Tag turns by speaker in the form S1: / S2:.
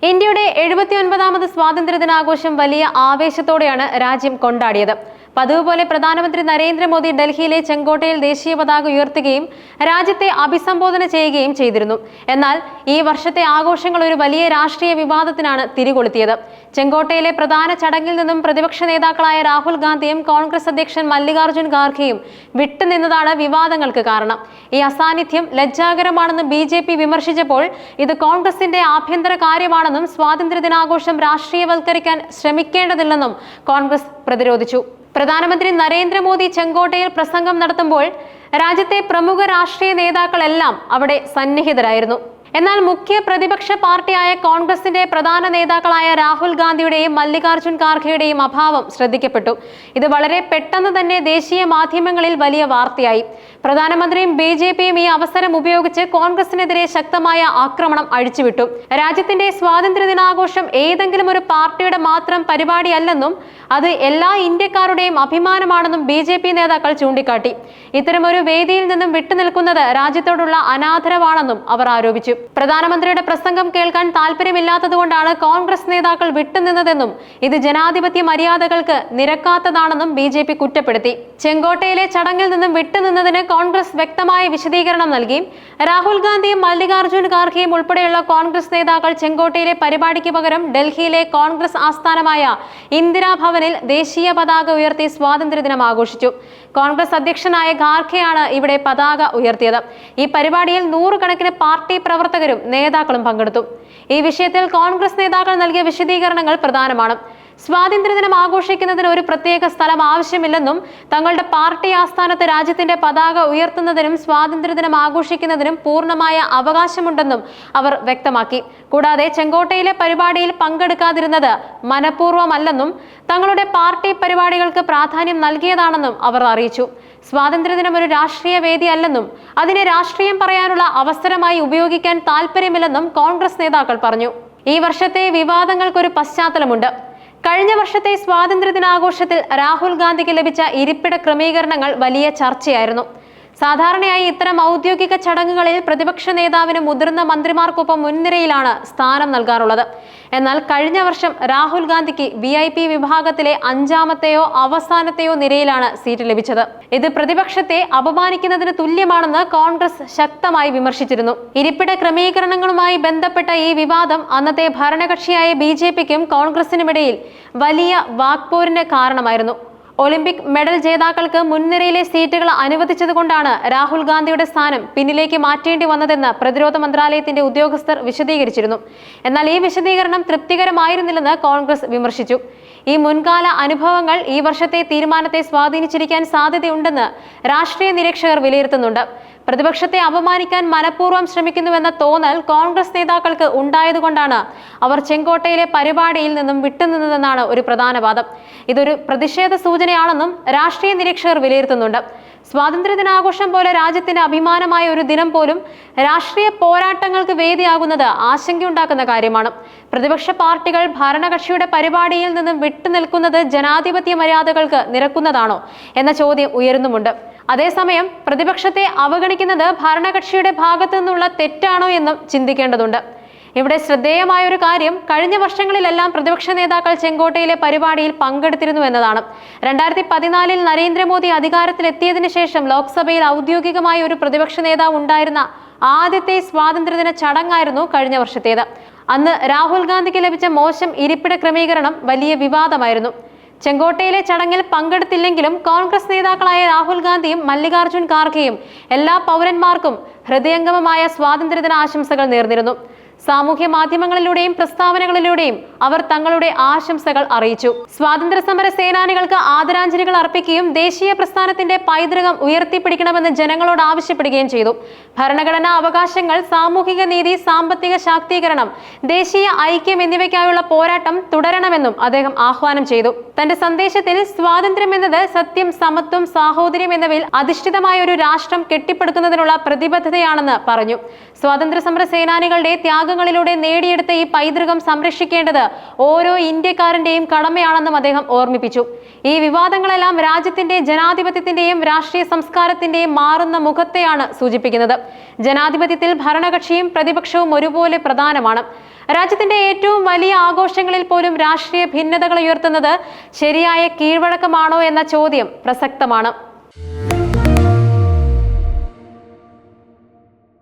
S1: ഇന്ത്യയുടെ 79ാമത് സ്വാതന്ത്ര്യദിനാഘോഷം വലിയ ആവേശത്തോടെയാണ് രാജ്യം കൊണ്ടാടിയത്. പതിവ് പോലെ പ്രധാനമന്ത്രി നരേന്ദ്രമോദി ഡൽഹിയിലെ ചെങ്കോട്ടയിൽ ദേശീയ പതാക ഉയർത്തുകയും രാജ്യത്തെ അഭിസംബോധന ചെയ്യുകയും ചെയ്തിരുന്നു. എന്നാൽ ഈ വർഷത്തെ ആഘോഷങ്ങൾ ഒരു വലിയ രാഷ്ട്രീയ വിവാദത്തിനാണ് തിരികൊളുത്തിയത്. ചെങ്കോട്ടയിലെ പ്രധാന ചടങ്ങിൽ നിന്നും പ്രതിപക്ഷ നേതാക്കളായ രാഹുൽ ഗാന്ധിയും കോൺഗ്രസ് അധ്യക്ഷൻ മല്ലികാർജ്ജുൻ ഖാർഗെയും വിട്ടുനിന്നതാണ് വിവാദങ്ങൾക്ക് കാരണം. ഈ അസാന്നിധ്യം ലജ്ജാകരമാണെന്ന് BJP വിമർശിച്ചപ്പോൾ ഇത് കോൺഗ്രസിന്റെ ആഭ്യന്തര കാര്യമാണെന്നും സ്വാതന്ത്ര്യദിനാഘോഷം രാഷ്ട്രീയവൽക്കരിക്കാൻ ശ്രമിക്കേണ്ടതില്ലെന്നും കോൺഗ്രസ് പ്രതിരോധിച്ചു. പ്രധാനമന്ത്രി നരേന്ദ്രമോദി ചെങ്കോട്ടയിൽ പ്രസംഗം നടത്തുമ്പോൾ രാജ്യത്തെ പ്രമുഖ രാഷ്ട്രീയ നേതാക്കളെല്ലാം അവിടെ സന്നിഹിതരായിരുന്നു. എന്നാൽ മുഖ്യ പ്രതിപക്ഷ പാർട്ടിയായ കോൺഗ്രസിന്റെ പ്രധാന നേതാക്കളായ രാഹുൽ ഗാന്ധിയുടെയും മല്ലികാർജ്ജുൻ ഖാർഗെയുടെയും അഭാവം ശ്രദ്ധിക്കപ്പെട്ടു. ഇത് വളരെ പെട്ടെന്ന് തന്നെ ദേശീയ മാധ്യമങ്ങളിൽ വലിയ വാർത്തയായി. പ്രധാനമന്ത്രിയും BJPയും ഈ അവസരം ഉപയോഗിച്ച് കോൺഗ്രസിനെതിരെ ശക്തമായ ആക്രമണം അഴിച്ചുവിട്ടു. രാജ്യത്തിന്റെ സ്വാതന്ത്ര്യദിനാഘോഷം ഏതെങ്കിലും ഒരു പാർട്ടിയുടെ മാത്രം പരിപാടിയല്ലെന്നും അത് എല്ലാ ഇന്ത്യക്കാരുടെയും അഭിമാനമാണെന്നും BJP നേതാക്കൾ ചൂണ്ടിക്കാട്ടി. ഇത്തരമൊരു വേദിയിൽ നിന്നും വിട്ടുനിൽക്കുന്നത് രാജ്യത്തോടുള്ള അനാദരവാണെന്നും അവർ ആരോപിച്ചു. പ്രധാനമന്ത്രിയുടെ പ്രസംഗം കേൾക്കാൻ താല്പര്യമില്ലാത്തതുകൊണ്ടാണ് കോൺഗ്രസ് നേതാക്കൾ വിട്ടുനിന്നതെന്നും ഇത് ജനാധിപത്യ മര്യാദകൾക്ക് നിരക്കാത്തതാണെന്നും BJP കുറ്റപ്പെടുത്തി. ചെങ്കോട്ടയിലെ ചടങ്ങിൽ നിന്നും വിട്ടുനിന്നതിന് കോൺഗ്രസ് വ്യക്തമായ വിശദീകരണം നൽകി. രാഹുൽ ഗാന്ധിയും മല്ലികാർജ്ജുൻ ഖാർഗെയും ഉൾപ്പെടെയുള്ള കോൺഗ്രസ് നേതാക്കൾ ചെങ്കോട്ടയിലെ പരിപാടിക്ക് പകരം ഡൽഹിയിലെ കോൺഗ്രസ് ആസ്ഥാനമായ ഇന്ദിരാഭവനിൽ ദേശീയ പതാക ഉയർത്തി സ്വാതന്ത്ര്യദിനം ആഘോഷിച്ചു. കോൺഗ്രസ് അധ്യക്ഷനായ ഖാർഗെയാണ് ഇവിടെ പതാക ഉയർത്തിയത്. ഈ പരിപാടിയിൽ നൂറുകണക്കിന് പാർട്ടി പ്രവർത്തകരും നേതാക്കളും പങ്കെടുത്തു. ഈ വിഷയത്തിൽ കോൺഗ്രസ് നേതാക്കൾ നൽകിയ വിശദീകരണങ്ങൾ പ്രധാനമാണ്. സ്വാതന്ത്ര്യദിനം ആഘോഷിക്കുന്നതിന് ഒരു പ്രത്യേക സ്ഥലം ആവശ്യമില്ലെന്നും തങ്ങളുടെ പാർട്ടി ആസ്ഥാനത്ത് രാജ്യത്തിന്റെ പതാക ഉയർത്തുന്നതിനും സ്വാതന്ത്ര്യദിനം ആഘോഷിക്കുന്നതിനും പൂർണ്ണമായ അവകാശമുണ്ടെന്നും അവർ വ്യക്തമാക്കി. കൂടാതെ ചെങ്കോട്ടയിലെ പരിപാടിയിൽ പങ്കെടുക്കാതിരുന്നത് മനഃപൂർവ്വമല്ലെന്നും തങ്ങളുടെ പാർട്ടി പരിപാടികൾക്ക് പ്രാധാന്യം നൽകിയതാണെന്നും അവർ അറിയിച്ചു. സ്വാതന്ത്ര്യദിനം ഒരു രാഷ്ട്രീയ വേദിയല്ലെന്നും അതിനെ രാഷ്ട്രീയം പറയാനുള്ള അവസരമായി ഉപയോഗിക്കാൻ താല്പര്യമില്ലെന്നും കോൺഗ്രസ് നേതാക്കൾ പറഞ്ഞു. ഈ വർഷത്തെ വിവാദങ്ങൾക്കൊരു പശ്ചാത്തലമുണ്ട്. കഴിഞ്ഞ വർഷത്തെ സ്വാതന്ത്ര്യദിനാഘോഷത്തിൽ രാഹുൽ ഗാന്ധിക്ക് ലഭിച്ച ഇരിപ്പിട ക്രമീകരണങ്ങൾ വലിയ ചർച്ചയായിരുന്നു. സാധാരണയായി ഇത്തരം ഔദ്യോഗിക ചടങ്ങുകളിൽ പ്രതിപക്ഷ നേതാവിന് മുതിർന്ന മന്ത്രിമാർക്കൊപ്പം മുൻനിരയിലാണ് സ്ഥാനം നൽകാറുള്ളത്. എന്നാൽ കഴിഞ്ഞ വർഷം രാഹുൽ ഗാന്ധിക്ക് VIP വിഭാഗത്തിലെ 5ാമത്തെയോ അവസാനത്തെയോ നിരയിലാണ് സീറ്റ് ലഭിച്ചത്. ഇത് പ്രതിപക്ഷത്തെ അപമാനിക്കുന്നതിന് തുല്യമാണെന്ന് കോൺഗ്രസ് ശക്തമായി വിമർശിച്ചിരുന്നു. ഇരിപ്പിട ക്രമീകരണങ്ങളുമായി ബന്ധപ്പെട്ട ഈ വിവാദം അന്നത്തെ ഭരണകക്ഷിയായ BJPക്കും കോൺഗ്രസിനുമിടയിൽ വലിയ വാക്പോരിന് കാരണമായിരുന്നു. ഒളിമ്പിക് മെഡൽ ജേതാക്കൾക്ക് മുൻനിരയിലെ സീറ്റുകൾ അനുവദിച്ചതുകൊണ്ടാണ് രാഹുൽ ഗാന്ധിയുടെ സ്ഥാനം പിന്നിലേക്ക് മാറ്റേണ്ടി വന്നതെന്ന് പ്രതിരോധ മന്ത്രാലയത്തിന്റെ ഉദ്യോഗസ്ഥർ വിശദീകരിച്ചിരുന്നു. എന്നാൽ ഈ വിശദീകരണം തൃപ്തികരമായിരുന്നില്ലെന്ന് കോൺഗ്രസ് വിമർശിച്ചു. ഈ മുൻകാല അനുഭവങ്ങൾ ഈ വർഷത്തെ തീരുമാനത്തെ സ്വാധീനിച്ചിരിക്കാൻ സാധ്യതയുണ്ടെന്ന് രാഷ്ട്രീയ നിരീക്ഷകർ വിലയിരുത്തുന്നുണ്ട്. പ്രതിപക്ഷത്തെ അപമാനിക്കാൻ മനഃപൂർവ്വം ശ്രമിക്കുന്നുവെന്ന തോന്നൽ കോൺഗ്രസ് നേതാക്കൾക്ക് ഉണ്ടായതുകൊണ്ടാണ് അവർ ചെങ്കോട്ടയിലെ പരിപാടിയിൽ നിന്നും വിട്ടുനിന്നതെന്നാണ് ഒരു പ്രധാന വാദം. ഇതൊരു പ്രതിഷേധ സൂചനയാണെന്നും രാഷ്ട്രീയ നിരീക്ഷകർ വിലയിരുത്തുന്നുണ്ട്. സ്വാതന്ത്ര്യദിനാഘോഷം പോലെ രാജ്യത്തിന്റെ അഭിമാനമായ ഒരു ദിനം പോലും രാഷ്ട്രീയ പോരാട്ടങ്ങൾക്ക് വേദിയാകുന്നത് ആശങ്കയുണ്ടാക്കുന്ന കാര്യമാണ്. പ്രതിപക്ഷ പാർട്ടികൾ ഭരണകക്ഷിയുടെ പരിപാടിയിൽ നിന്നും വിട്ടുനിൽക്കുന്നത് ജനാധിപത്യ മര്യാദകൾക്ക് നിരക്കുന്നതാണോ എന്ന ചോദ്യം ഉയരുന്നുമുണ്ട്. അതേസമയം പ്രതിപക്ഷത്തെ അവഗണിക്കുന്നത് ഭരണകക്ഷിയുടെ ഭാഗത്തു നിന്നുള്ള തെറ്റാണോ എന്നും ചിന്തിക്കേണ്ടതുണ്ട്. ഇവിടെ ശ്രദ്ധേയമായ ഒരു കാര്യം കഴിഞ്ഞ വർഷങ്ങളിലെല്ലാം പ്രതിപക്ഷ നേതാക്കൾ ചെങ്കോട്ടയിലെ പരിപാടിയിൽ പങ്കെടുത്തിരുന്നു എന്നതാണ്. 2014 നരേന്ദ്രമോദി അധികാരത്തിലെത്തിയതിനു ശേഷം ലോക്സഭയിൽ ഔദ്യോഗികമായ ഒരു പ്രതിപക്ഷ നേതാവ് ഉണ്ടായിരുന്ന ആദ്യത്തെ സ്വാതന്ത്ര്യദിന ചടങ്ങായിരുന്നു കഴിഞ്ഞ വർഷത്തേത്. അന്ന് രാഹുൽ ഗാന്ധിക്ക് ലഭിച്ച മോശം ഇരിപ്പിട ക്രമീകരണം വലിയ വിവാദമായിരുന്നു. ചെങ്കോട്ടയിലെ ചടങ്ങിൽ പങ്കെടുത്തില്ലെങ്കിലും കോൺഗ്രസ് നേതാക്കളായ രാഹുൽ ഗാന്ധിയും മല്ലികാർജ്ജുൻ ഖാർഗെയും എല്ലാ പൗരന്മാർക്കും ഹൃദയംഗമമായ സ്വാതന്ത്ര്യദിന ആശംസകൾ നേർന്നിരുന്നു. സാമൂഹ്യ മാധ്യമങ്ങളിലൂടെയും പ്രസ്താവനകളിലൂടെയും അവർ തങ്ങളുടെ ആശംസകൾ അറിയിച്ചു. സ്വാതന്ത്ര്യ സമര സേനാനികൾക്ക് ആദരാഞ്ജലികൾ അർപ്പിക്കുകയും ദേശീയ പ്രസ്ഥാനത്തിന്റെ പൈതൃകം ഉയർത്തിപ്പിടിക്കണമെന്ന് ജനങ്ങളോട് ആവശ്യപ്പെടുകയും ചെയ്തു. ഭരണഘടനാ അവകാശങ്ങൾ, സാമൂഹിക നീതി, സാമ്പത്തിക ശാക്തീകരണം, ദേശീയ ഐക്യം എന്നിവയ്ക്കായുള്ള പോരാട്ടം തുടരണമെന്നും അദ്ദേഹം ആഹ്വാനം ചെയ്തു. തന്റെ സന്ദേശത്തിൽ സ്വാതന്ത്ര്യം എന്നത് സത്യം, സമത്വം, സാഹോദര്യം എന്നിവയിൽ അധിഷ്ഠിതമായ ഒരു രാഷ്ട്രം കെട്ടിപ്പടുക്കുന്നതിനുള്ള പ്രതിബദ്ധതയാണെന്ന് പറഞ്ഞു. സ്വാതന്ത്ര്യ സമര സേനാനികളുടെ ത്യാഗ ത്യാഗങ്ങളിലൂടെ നേടിയെടുത്ത ഈ പൈതൃകം സംരക്ഷിക്കേണ്ടത് ഓരോ ഇന്ത്യക്കാരന്റെയും കടമയാണെന്നും അദ്ദേഹം ഓർമ്മിപ്പിച്ചു. ഈ വിവാദങ്ങളെല്ലാം രാജ്യത്തിന്റെ ജനാധിപത്യത്തിന്റെയും രാഷ്ട്രീയ സംസ്കാരത്തിന്റെയും മാറുന്ന മുഖത്തെയാണ് സൂചിപ്പിക്കുന്നത്. ജനാധിപത്യത്തിൽ ഭരണകക്ഷിയും പ്രതിപക്ഷവും ഒരുപോലെ പ്രധാനമാണ്. രാജ്യത്തിന്റെ ഏറ്റവും വലിയ ആഘോഷങ്ങളിൽ പോലും രാഷ്ട്രീയ ഭിന്നതകൾ ഉയർത്തുന്നത് ശരിയായ കീഴ്വഴക്കമാണോ എന്ന ചോദ്യം പ്രസക്തമാണ്.